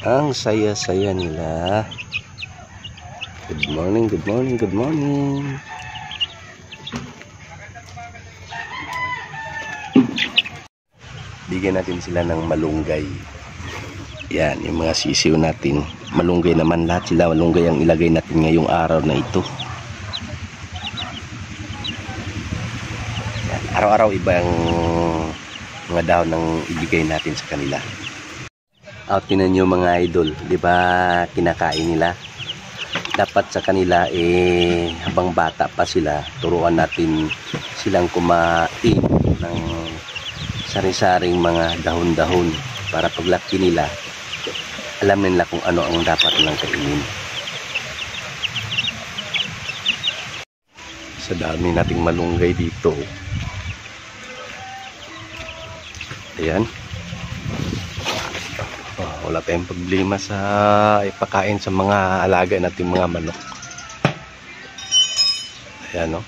Ang saya-saya nila. Good morning, good morning, good morning. Bigyan natin sila ng malunggay. Yan, yung mga sisiw natin. Malunggay naman lahat sila. Malunggay ang ilagay natin ngayong araw na ito. Yan, araw-araw iba ang mga dahon ng ibigay natin sa kanila. Tinan nyo mga idol, di ba kinakain nila? Dapat sa kanila habang bata pa sila, turuan natin silang kumain ng sari-saring mga dahon-dahon para paglaki nila, alam nila kung ano ang dapat nilang kainin. Sa dami nating malunggay dito. Ayan. Wala tayong problema sa ipakain sa mga alaga nating mga manok. Ayan, no?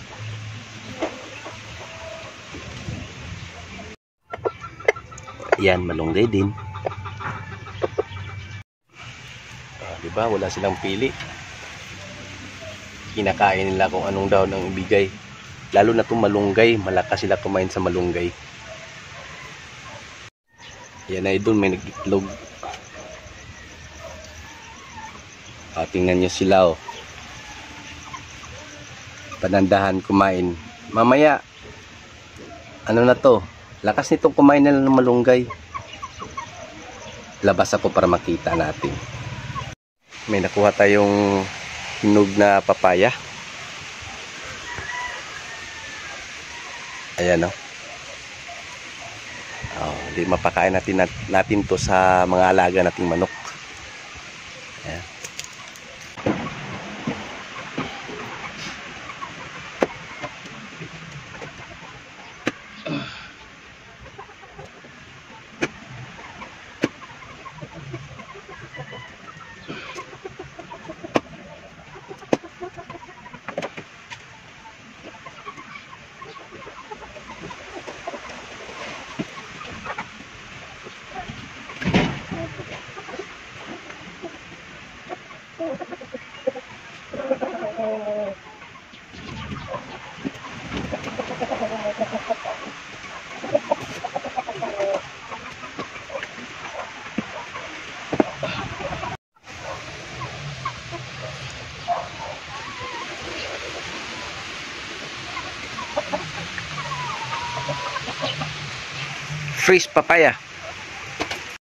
Ayan, malunggay din. Diba? Wala silang pili. Kinakain nila kung anong daon ang ibigay. Lalo na itong malunggay. Malakas sila kumain sa malunggay. Ayan na idol, may nag-itlog. Tingnan nyo sila, oh. Panandahan kumain. Mamaya, ano na to? Lakas nitong kumain nila ng malunggay. Labas ako para makita natin. May nakuha tayong hinog na papaya. Ayan, oh. Di mapakain natin to sa mga alaga nating manok. Ayan. Freeze papaya.